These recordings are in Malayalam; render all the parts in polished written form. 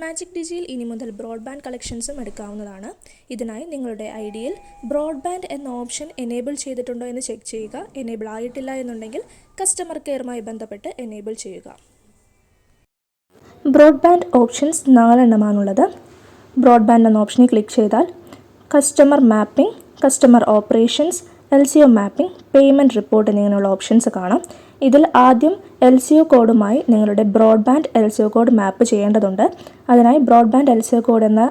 മാജിക് ഡിജിയിൽ ഇനി മുതൽ ബ്രോഡ്ബാൻഡ് കളക്ഷൻസും എടുക്കാവുന്നതാണ്. ഇതിനായി നിങ്ങളുടെ ഐഡിയിൽ ബ്രോഡ്ബാൻഡ് എന്ന ഓപ്ഷൻ എനേബിൾ ചെയ്തിട്ടുണ്ടോ എന്ന് ചെക്ക് ചെയ്യുക. എനേബിൾ ആയിട്ടില്ല എന്നുണ്ടെങ്കിൽ കസ്റ്റമർ കെയറുമായി ബന്ധപ്പെട്ട് എനേബിൾ ചെയ്യുക. Broadband options 4 എണ്ണമാണുള്ളത്. ബ്രോഡ്ബാൻഡ് എന്ന ഓപ്ഷനിൽ ക്ലിക്ക് ചെയ്താൽ customer mapping, customer operations, LCO mapping, payment report എന്നിങ്ങനെയുള്ള ഓപ്ഷൻസ് കാണാം. ഇതിൽ ആദ്യം LCO കോഡുമായി നിങ്ങളുടെ ബ്രോഡ്ബാൻഡ് LCO കോഡ് മാപ്പ് ചെയ്യേണ്ടതുണ്ട്. അതിനായി ബ്രോഡ്ബാൻഡ് LCO കോഡ് എന്ന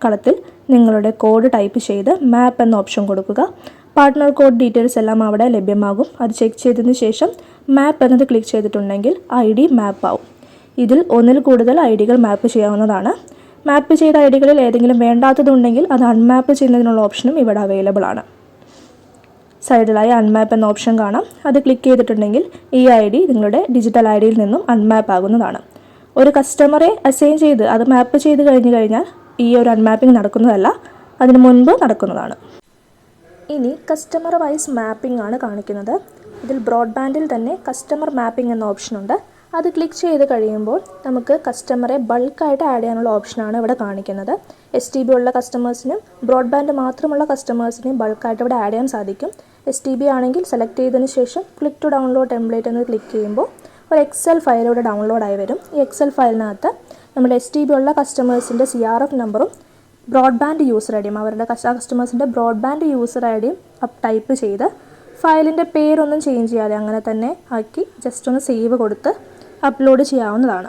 കളത്തിൽ നിങ്ങളുടെ കോഡ് ടൈപ്പ് ചെയ്ത് മാപ്പ് എന്ന ഓപ്ഷൻ കൊടുക്കുക. പാർട്ട്ണർ കോഡ് ഡീറ്റെയിൽസ് എല്ലാം അവിടെ ലഭ്യമാകും. അത് ചെക്ക് ചെയ്തതിന് ശേഷം മാപ്പ് എന്നത് ക്ലിക്ക് ചെയ്തിട്ടുണ്ടെങ്കിൽ ID മാപ്പ് ആവും. ഇതിൽ ഒന്നിൽ കൂടുതൽ IDകൾ മാപ്പ് ചെയ്യാവുന്നതാണ്. മാപ്പ് ചെയ്ത IDകളിൽ ഏതെങ്കിലും വേണ്ടാത്തതുണ്ടെങ്കിൽ അത് അൺമാപ്പ് ചെയ്യുന്നതിനുള്ള ഓപ്ഷനും ഇവിടെ അവൈലബിൾ ആണ്. സൈഡിലായി അൺമാപ്പ് എന്ന ഓപ്ഷൻ കാണാം. അത് ക്ലിക്ക് ചെയ്തിട്ടുണ്ടെങ്കിൽ ഈ ID നിങ്ങളുടെ ഡിജിറ്റൽ IDയിൽ നിന്നും അൺമാപ്പ് ആകുന്നതാണ്. ഒരു കസ്റ്റമറെ അസൈൻ ചെയ്ത് അത് മാപ്പ് ചെയ്ത് കഴിഞ്ഞാൽ ഈ ഒരു അൺമാപ്പിംഗ് നടക്കുന്നതല്ല, അതിന് മുൻപ് നടക്കുന്നതാണ്. ഇനി കസ്റ്റമർ വൈസ് മാപ്പിംഗ് ആണ് കാണിക്കുന്നത്. ഇതിൽ ബ്രോഡ്ബാൻഡിൽ തന്നെ കസ്റ്റമർ മാപ്പിംഗ് എന്ന ഓപ്ഷനുണ്ട്. അത് ക്ലിക്ക് ചെയ്ത് കഴിയുമ്പോൾ നമുക്ക് കസ്റ്റമറെ ബൾക്കായിട്ട് ആഡ് ചെയ്യാനുള്ള ഓപ്ഷനാണ് ഇവിടെ കാണിക്കുന്നത്. STB ഉള്ള കസ്റ്റമേഴ്സിനും ബ്രോഡ്ബാൻഡ് മാത്രമുള്ള കസ്റ്റമേഴ്സിനെയും ബൾക്കായിട്ട് ഇവിടെ ആഡ് ചെയ്യാൻ സാധിക്കും. STB ആണെങ്കിൽ സെലക്ട് ചെയ്തതിന് ശേഷം ക്ലിക്ക് ടു ഡൗൺലോഡ് ടെംപ്ലേറ്റ് എന്ന് ക്ലിക്ക് ചെയ്യുമ്പോൾ ഒരു Excel ഫയൽ ഇവിടെ ഡൗൺലോഡായി വരും. ഈ Excel ഫയലിനകത്ത് നമ്മുടെ STB ഉള്ള കസ്റ്റമേഴ്സിൻ്റെ CRF നമ്പറും ബ്രോഡ്ബാൻഡ് യൂസർ ഐഡിയും അവരുടെ കസ്റ്റമേഴ്സിൻ്റെ ബ്രോഡ്ബാൻഡ് യൂസർ ഐഡിയും ടൈപ്പ് ചെയ്ത് ഫയലിൻ്റെ പേരൊന്നും ചേഞ്ച് ചെയ്യാതെ അങ്ങനെ തന്നെ ആക്കി ജസ്റ്റ് ഒന്ന് സേവ് കൊടുത്ത് അപ്ലോഡ് ചെയ്യാവുന്നതാണ്.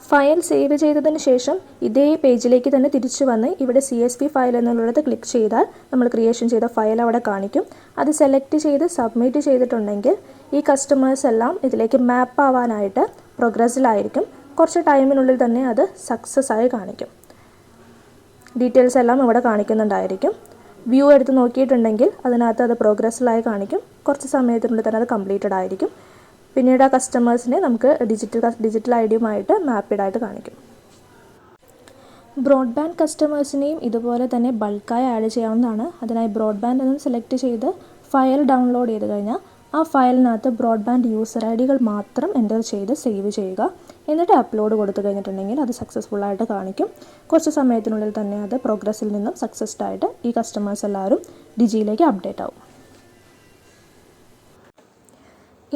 ഫയൽ സേവ് ചെയ്തതിന് ശേഷം ഇതേ പേജിലേക്ക് തന്നെ തിരിച്ചു വന്ന് ഇവിടെ CSV ഫയൽ എന്നുള്ളത് ക്ലിക്ക് ചെയ്താൽ നമ്മൾ ക്രിയേഷൻ ചെയ്ത ഫയൽ അവിടെ കാണിക്കും. അത് സെലക്ട് ചെയ്ത് സബ്മിറ്റ് ചെയ്തിട്ടുണ്ടെങ്കിൽ ഈ കസ്റ്റമേഴ്സ് എല്ലാം ഇതിലേക്ക് മാപ്പ് ആവാനായിട്ട് പ്രോഗ്രസ്സിലായിരിക്കും. കുറച്ച് ടൈമിനുള്ളിൽ തന്നെ അത് സക്സസ് ആയി കാണിക്കും. ഡീറ്റെയിൽസ് എല്ലാം ഇവിടെ കാണിക്കുന്നുണ്ടായിരിക്കും. വ്യൂ എടുത്ത് നോക്കിയിട്ടുണ്ടെങ്കിൽ അതിനകത്ത് അത് പ്രോഗ്രസ്സിലായി കാണിക്കും. കുറച്ച് സമയത്തിനുള്ളിൽ തന്നെ അത് കംപ്ലീറ്റഡ് ആയിരിക്കും. പിന്നീട് ആ കസ്റ്റമേഴ്സിനെ നമുക്ക് ഡിജിറ്റൽ IDയുമായിട്ട് മാപ്പിഡായിട്ട് കാണിക്കും. ബ്രോഡ്ബാൻഡ് കസ്റ്റമേഴ്സിനെയും ഇതുപോലെ തന്നെ ബൾക്കായി ആഡ് ചെയ്യാവുന്നതാണ്. അതിനായി ബ്രോഡ്ബാൻഡ് എന്ന് സെലക്ട് ചെയ്ത് ഫയൽ ഡൗൺലോഡ് ചെയ്ത് കഴിഞ്ഞാൽ ആ ഫയലിനകത്ത് ബ്രോഡ്ബാൻഡ് യൂസർ IDകൾ മാത്രം എൻ്റർ ചെയ്ത് സേവ് ചെയ്യുക. എന്നിട്ട് അപ്ലോഡ് കൊടുത്തു കഴിഞ്ഞിട്ടുണ്ടെങ്കിൽ അത് സക്സസ്ഫുള്ളായിട്ട് കാണിക്കും. കുറച്ച് സമയത്തിനുള്ളിൽ തന്നെ അത് പ്രോഗ്രസ്സിൽ നിന്നും സക്സസ്ഡ് ആയിട്ട് ഈ കസ്റ്റമേഴ്സ് എല്ലാവരും ഡിജിയിലേക്ക് അപ്ഡേറ്റ് ആവും.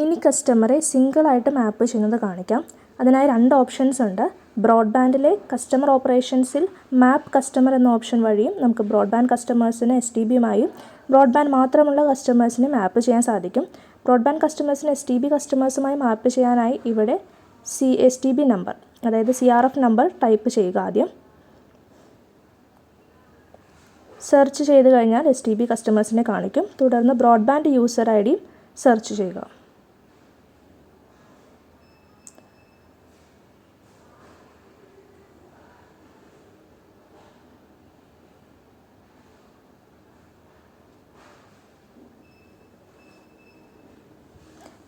ഇനി കസ്റ്റമറെ സിംഗിളായിട്ട് മാപ്പ് ചെയ്യുന്നത് കാണിക്കാം. അതിനായി 2 ഓപ്ഷൻസ് ഉണ്ട്. ബ്രോഡ്ബാൻഡിലെ കസ്റ്റമർ ഓപ്പറേഷൻസിൽ മാപ്പ് കസ്റ്റമർ എന്ന ഓപ്ഷൻ വഴിയും നമുക്ക് ബ്രോഡ്ബാൻഡ് കസ്റ്റമേഴ്സിന് STBയുമായും ബ്രോഡ്ബാൻഡ് മാത്രമുള്ള കസ്റ്റമേഴ്സിനെ മാപ്പ് ചെയ്യാൻ സാധിക്കും. ബ്രോഡ്ബാൻഡ് കസ്റ്റമേഴ്സിന് STB കസ്റ്റമേഴ്സുമായി മാപ്പ് ചെയ്യാനായി ഇവിടെ STB നമ്പർ അതായത് CRF നമ്പർ ടൈപ്പ് ചെയ്യുക. ആദ്യം സെർച്ച് ചെയ്ത് കഴിഞ്ഞാൽ STB കസ്റ്റമേഴ്സിനെ കാണിക്കും. തുടർന്ന് ബ്രോഡ്ബാൻഡ് യൂസർ ID സെർച്ച് ചെയ്യുക.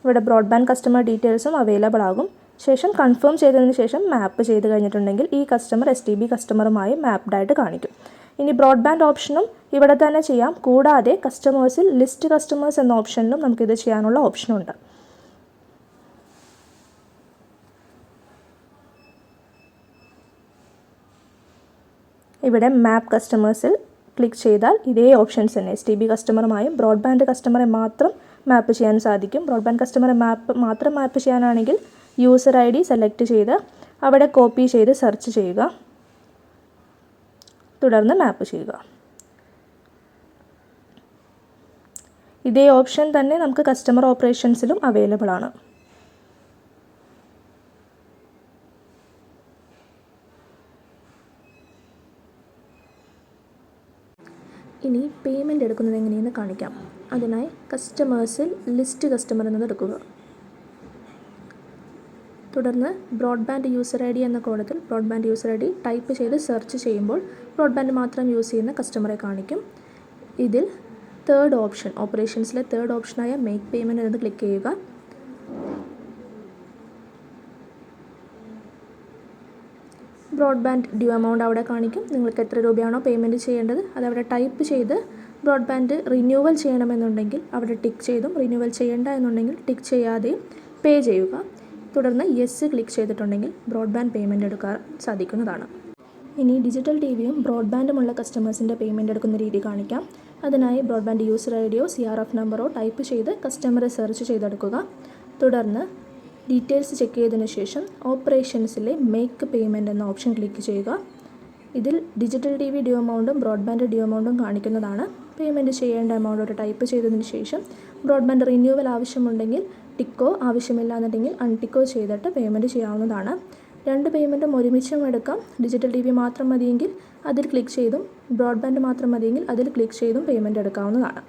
ഇവിടെ ബ്രോഡ്ബാൻഡ് കസ്റ്റമർ ഡീറ്റെയിൽസും അവൈലബിൾ ആകും. ശേഷം കൺഫേം ചെയ്തതിന് ശേഷം മാപ്പ് ചെയ്ത് കഴിഞ്ഞിട്ടുണ്ടെങ്കിൽ ഈ കസ്റ്റമർ STB കസ്റ്റമറുമായി മാപ്ഡായിട്ട് കാണിക്കും. ഇനി ബ്രോഡ്ബാൻഡ് ഓപ്ഷനും ഇവിടെ തന്നെ ചെയ്യാം. കൂടാതെ കസ്റ്റമേഴ്സിൽ ലിസ്റ്റ് കസ്റ്റമേഴ്സ് എന്ന ഓപ്ഷനിലും നമുക്കിത് ചെയ്യാനുള്ള ഓപ്ഷനുണ്ട്. ഇവിടെ മാപ്പ് കസ്റ്റമേഴ്സിൽ ക്ലിക്ക് ചെയ്താൽ ഇതേ ഓപ്ഷൻസ് തന്നെ STB കസ്റ്റമറുമായും ബ്രോഡ്ബാൻഡ് കസ്റ്റമറെ മാത്രം മാപ്പ് ചെയ്യാൻ സാധിക്കും. ബ്രോഡ്ബാൻഡ് കസ്റ്റമറെ മാത്രം മാപ്പ് ചെയ്യാനാണെങ്കിൽ യൂസർ ID സെലക്ട് ചെയ്ത് അവിടെ കോപ്പി ചെയ്ത് സെർച്ച് ചെയ്യുക. തുടർന്ന് മാപ്പ് ചെയ്യുക. ഇതേ ഓപ്ഷൻ തന്നെ നമുക്ക് കസ്റ്റമർ ഓപ്പറേഷൻസിലും അവൈലബിൾ ആണ്. ഇനി പേയ്മെൻറ്റ് എടുക്കുന്നത് എങ്ങനെയെന്ന് കാണിക്കാം. അതിനായി കസ്റ്റമേഴ്സിൽ ലിസ്റ്റ് കസ്റ്റമർ എന്നത് എടുക്കുക. തുടർന്ന് ബ്രോഡ്ബാൻഡ് യൂസർ ID എന്ന കോളത്തിൽ ബ്രോഡ്ബാൻഡ് യൂസർ ID ടൈപ്പ് ചെയ്ത് സെർച്ച് ചെയ്യുമ്പോൾ ബ്രോഡ്ബാൻഡ് മാത്രം യൂസ് ചെയ്യുന്ന കസ്റ്റമറെ കാണിക്കും. ഇതിൽ തേർഡ് ഓപ്ഷൻ ഓപ്പറേഷൻസിലെ തേർഡ് ഓപ്ഷനായ മേക്ക് പേയ്മെൻറ്റ് എന്നത് ക്ലിക്ക് ചെയ്യുക. ബ്രോഡ്ബാൻഡ് ഡ്യൂ എമൗണ്ട് അവിടെ കാണിക്കും. നിങ്ങൾക്ക് എത്ര രൂപയാണോ പേയ്മെൻറ്റ് ചെയ്യേണ്ടത് അതവിടെ ടൈപ്പ് ചെയ്ത് ബ്രോഡ്ബാൻഡ് റിന്യൂവൽ ചെയ്യണമെന്നുണ്ടെങ്കിൽ അവിടെ ടിക്ക് ചെയ്തും റിന്യൂവൽ ചെയ്യേണ്ട എന്നുണ്ടെങ്കിൽ ടിക്ക് ചെയ്യാതെയും പേ ചെയ്യുക. തുടർന്ന് യെസ് ക്ലിക്ക് ചെയ്തിട്ടുണ്ടെങ്കിൽ ബ്രോഡ്ബാൻഡ് പേയ്മെൻറ്റ് എടുക്കാൻ സാധിക്കുന്നതാണ്. ഇനി ഡിജിറ്റൽ ടി വിയും ബ്രോഡ്ബാൻഡുമുള്ള കസ്റ്റമേഴ്സിൻ്റെ പേയ്മെൻറ്റ് എടുക്കുന്ന രീതി കാണിക്കാം. അതിനായി ബ്രോഡ്ബാൻഡ് യൂസർ ഐഡിയോ CRF നമ്പറോ ടൈപ്പ് ചെയ്ത് കസ്റ്റമറെ സെർച്ച് ചെയ്തെടുക്കുക. തുടർന്ന് ഡീറ്റെയിൽസ് ചെക്ക് ചെയ്തതിന് ശേഷം ഓപ്പറേഷൻസിലെ മേക്ക് പേയ്മെൻറ്റ് എന്ന ഓപ്ഷൻ ക്ലിക്ക് ചെയ്യുക. ഇതിൽ ഡിജിറ്റൽ ടി വി ഡ്യൂ എമൗണ്ടും ബ്രോഡ്ബാൻഡ് ഡ്യൂ എമൗണ്ടും കാണിക്കുന്നതാണ്. പേയ്മെൻറ്റ് ചെയ്യേണ്ട എമൗണ്ട് ഒരു ടൈപ്പ് ചെയ്തതിന് ശേഷം ബ്രോഡ്ബാൻഡ് റിന്യൂവൽ ആവശ്യമുണ്ടെങ്കിൽ ടിക്കോ, ആവശ്യമില്ല എന്നുണ്ടെങ്കിൽ അൺടിക്കോ ചെയ്തിട്ട് പേയ്മെൻറ്റ് ചെയ്യാവുന്നതാണ്. രണ്ട് പേയ്മെൻറ്റും ഒരുമിച്ചും എടുക്കാം. ഡിജിറ്റൽ ടി വി മാത്രം മതിയെങ്കിൽ അതിൽ ക്ലിക്ക് ചെയ്തും ബ്രോഡ്ബാൻഡ് മാത്രം മതിയെങ്കിൽ അതിൽ ക്ലിക്ക് ചെയ്തും പേയ്മെൻറ്റ് എടുക്കാവുന്നതാണ്.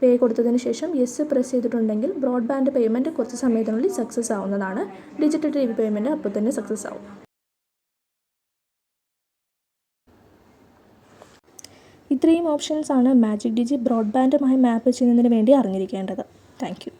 പേ കൊടുത്തതിന് ശേഷം യെസ് പ്രസ് ചെയ്തിട്ടുണ്ടെങ്കിൽ ബ്രോഡ്ബാൻഡ് പേയ്മെൻറ്റ് കുറച്ച് സമയത്തിനുള്ളിൽ സക്സസ് ആവുന്നതാണ്. ഡിജിറ്റൽ ടി വി പേയ്മെൻറ്റ് അപ്പോൾ തന്നെ സക്സസ് ആവും. ഇത്രയും ഓപ്ഷൻസാണ് മാജിക് ഡിജി ബ്രോഡ്ബാൻഡുമായി മാപ്പ് ചെയ്യുന്നതിന് വേണ്ടി അറിഞ്ഞിരിക്കേണ്ടത്. Thank you.